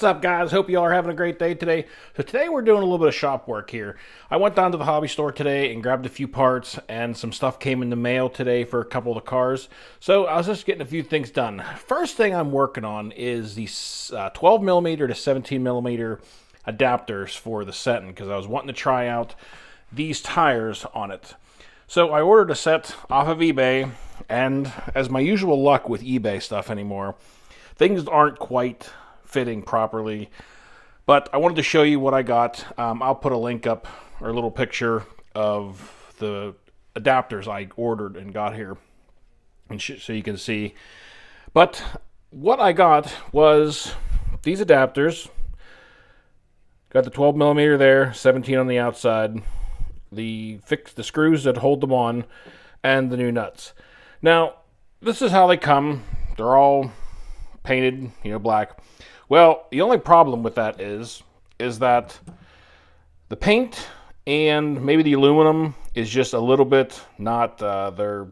What's up, guys? Hope you all are having a great day today. So today we're doing a little bit of shop work here. I went down to the hobby store today and grabbed a few parts, and some stuff came in the mail today for a couple of the cars. So I was just getting a few things done. First thing I'm working on is these 12 millimeter to 17 millimeter adapters for the Senton, because I was wanting to try out these tires on it. So I ordered a set off of eBay, and as my usual luck with eBay stuff anymore, things aren't quite fitting properly, but I wanted to show you what I got. I'll put a link up, or a little picture of the adapters I ordered and got here, and so you can see. But what I got was these adapters. Got the 12 millimeter there, 17 on the outside, the screws that hold them on, and the new nuts. Now, this is how they come. They're all painted, black. Well, the only problem with that is that the paint and maybe the aluminum is just a little bit not, their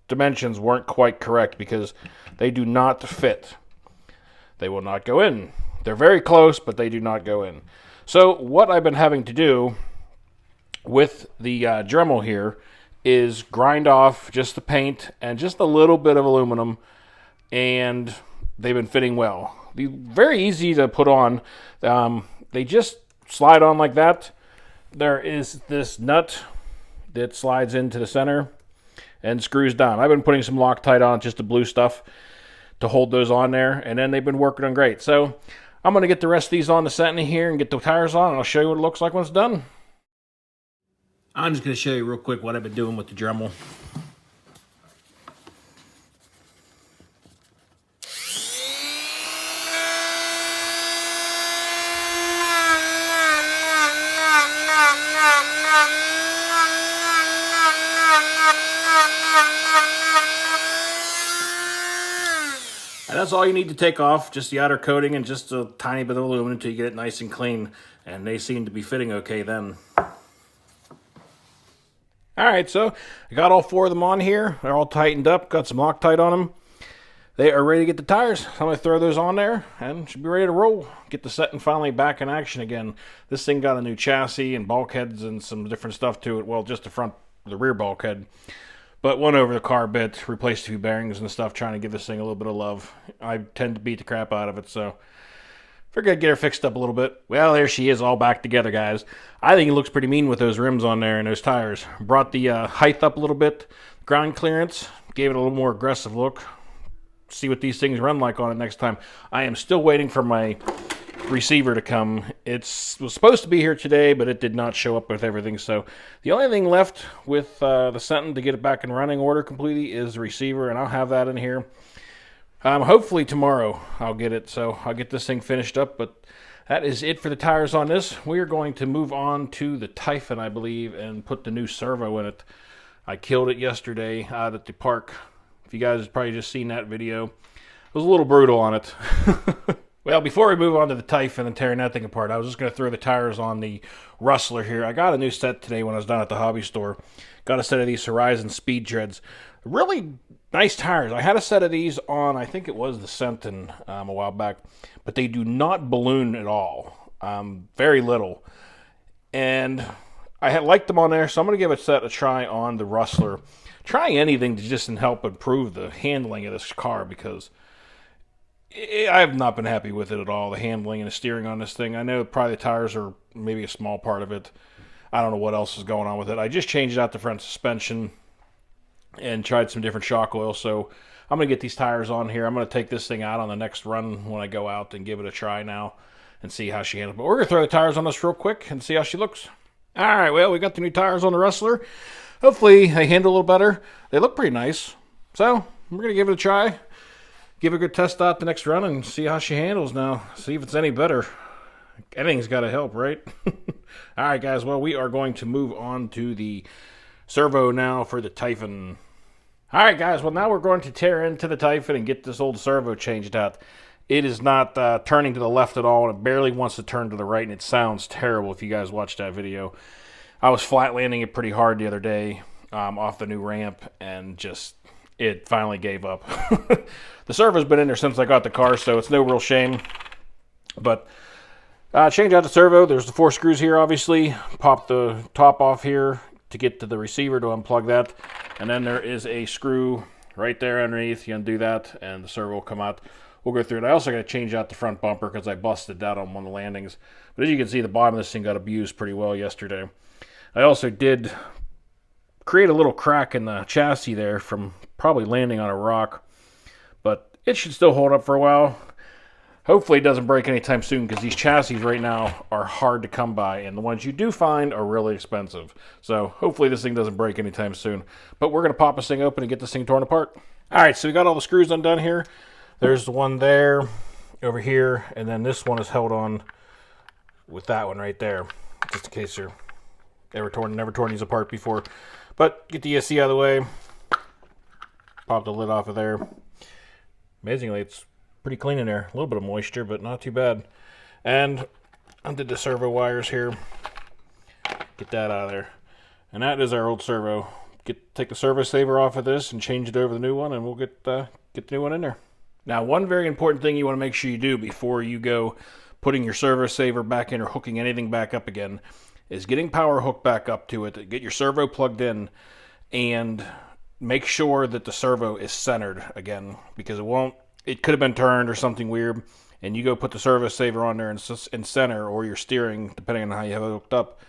dimensions weren't quite correct, because they do not fit. They will not go in. They're very close, but they do not go in. So what I've been having to do with the Dremel here is grind off just the paint and just a little bit of aluminum, and they've been fitting well. They're very easy to put on. They just slide on like that. There is this nut that slides into the center and screws down. I've been putting some Loctite on, just the blue stuff, to hold those on there, and then they've been working on great. So I'm going to get the rest of these on the Senton here and get the tires on, and I'll show you what it looks like when it's done. I'm just going to show you real quick what I've been doing with the Dremel. And that's all you need to take off, just the outer coating and just a tiny bit of aluminum until you get it nice and clean. And they seem to be fitting okay then. Alright, so I got all four of them on here. They're all tightened up, got some Loctite on them. They are ready to get the tires. So I'm going to throw those on there and should be ready to roll. Get the Senton finally back in action again. This thing got a new chassis and bulkheads and some different stuff to it. Well, just the rear bulkhead. But went over the car a bit, replaced a few bearings and stuff, trying to give this thing a little bit of love. I tend to beat the crap out of it, so figured I'd get her fixed up a little bit. Well, there she is, all back together, guys. I think it looks pretty mean with those rims on there and those tires. Brought the height up a little bit, ground clearance, gave it a little more aggressive look. See what these things run like on it next time. I am still waiting for my receiver to come. It was supposed to be here today, but it did not show up with everything. So the only thing left with the Senton to get it back in running order completely is the receiver, and I'll have that in here. Hopefully tomorrow I'll get it, so I'll get this thing finished up. But that is it for the tires on this. We are going to move on to the Typhon, I believe, and put the new servo in it. I killed it yesterday out at the park. If you guys have probably just seen that video, it was a little brutal on it. Well, before we move on to the Typhon and tearing that thing apart, I was just going to throw the tires on the Rustler here. I got a new set today when I was down at the hobby store. Got a set of these Horizon Speed Treads. Really nice tires. I had a set of these on, I think it was the Senton a while back, but they do not balloon at all. Very little. And I had liked them on there, so I'm going to give a set a try on the Rustler. Trying anything to just help improve the handling of this car, because I have not been happy with it at all, the handling and the steering on this thing. I know probably the tires are maybe a small part of it. I don't know what else is going on with it. I just changed out the front suspension and tried some different shock oil. So I'm going to get these tires on here. I'm going to take this thing out on the next run when I go out and give it a try now and see how she handles. But we're going to throw the tires on this real quick and see how she looks. All right, well, we got the new tires on the Rustler. Hopefully they handle a little better. They look pretty nice. So we're going to give it a try. Give a good test out the next run and see how she handles now. See if it's any better. Anything's got to help, right? All right, guys. Well, we are going to move on to the servo now for the Typhon. All right, guys. Well, now we're going to tear into the Typhon and get this old servo changed out. It is not turning to the left at all, and it barely wants to turn to the right, and it sounds terrible if you guys watched that video. I was flat landing it pretty hard the other day off the new ramp, and just it finally gave up. The servo's been in there since I got the car, so it's no real shame. But change out the servo. There's the 4 screws here, obviously. Pop the top off here to get to the receiver to unplug that. And then there is a screw right there underneath. You undo that, and the servo will come out. We'll go through it. I also got to change out the front bumper because I busted that on one of the landings. But as you can see, the bottom of this thing got abused pretty well yesterday. I also did create a little crack in the chassis there from probably landing on a rock. But it should still hold up for a while. Hopefully it doesn't break anytime soon because these chassis right now are hard to come by. And the ones you do find are really expensive. So hopefully this thing doesn't break anytime soon. But we're going to pop this thing open and get this thing torn apart. Alright, so we got all the screws undone here. There's the one there, over here, and then this one is held on with that one right there, just in case you're never torn these apart before. But get the ESC out of the way, pop the lid off of there. Amazingly, it's pretty clean in there. A little bit of moisture, but not too bad. And undid the servo wires here. Get that out of there. And that is our old servo. Take the servo saver off of this and change it over the new one, and we'll get the new one in there. Now, one very important thing you want to make sure you do before you go putting your servo saver back in or hooking anything back up again is getting power hooked back up to it. Get your servo plugged in and make sure that the servo is centered again, because it could have been turned or something weird, and you go put the servo saver on there in center, or your steering, depending on how you have it hooked up,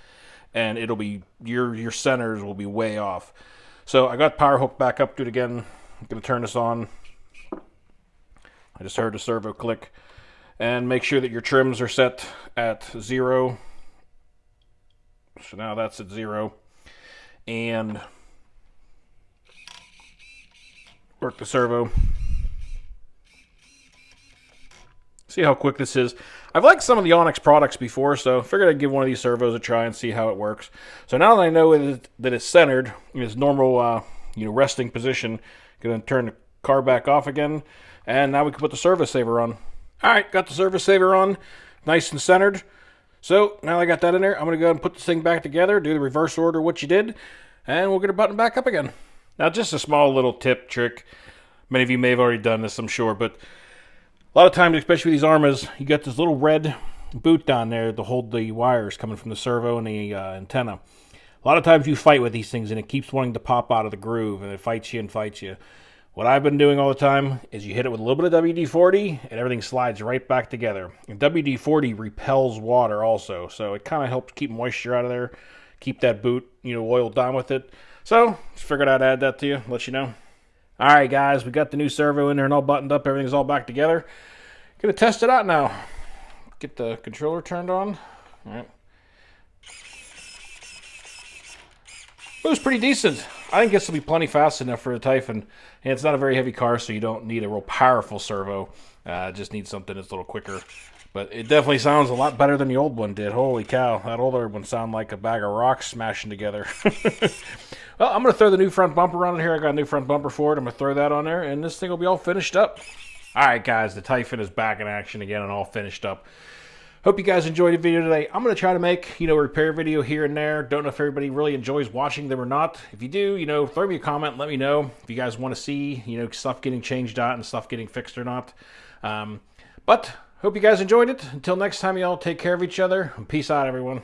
and it'll be your centers will be way off. So I got power hooked back up to it again. I'm going to turn this on. I just heard the servo click. And make sure that your trims are set at 0. So now that's at 0. And work the servo. See how quick this is. I've liked some of the Onyx products before, so I figured I'd give one of these servos a try and see how it works. So now that I know that it's centered in its normal resting position, I'm going to turn the car back off again. And now we can put the servo saver on. Alright, got the servo saver on, nice and centered. So now I got that in there, I'm going to go ahead and put this thing back together, do the reverse order what you did, and we'll get it buttoned back up again. Now just a small little tip trick. Many of you may have already done this, I'm sure, but a lot of times, especially with these Armas, you got this little red boot down there to hold the wires coming from the servo and the antenna. A lot of times you fight with these things and it keeps wanting to pop out of the groove, and it fights you and fights you. What I've been doing all the time is you hit it with a little bit of WD-40 and everything slides right back together. And WD-40 repels water also, so it kind of helps keep moisture out of there, keep that boot, oiled down with it. So, just figured I'd add that to you, let you know. Alright guys, we got the new servo in there and all buttoned up, everything's all back together. Gonna test it out now. Get the controller turned on. Alright. It was pretty decent. I think this will be plenty fast enough for a Typhon. And it's not a very heavy car, so you don't need a real powerful servo. Just need something that's a little quicker. But it definitely sounds a lot better than the old one did. Holy cow, that older one sounded like a bag of rocks smashing together. Well, I'm going to throw the new front bumper on here. I got a new front bumper for it. I'm going to throw that on there, and this thing will be all finished up. Alright guys, the Typhon is back in action again and all finished up. Hope you guys enjoyed the video today. I'm going to try to make, a repair video here and there. Don't know if everybody really enjoys watching them or not. If you do, throw me a comment. Let me know if you guys want to see, stuff getting changed out and stuff getting fixed or not. But hope you guys enjoyed it. Until next time, y'all take care of each other. And peace out, everyone.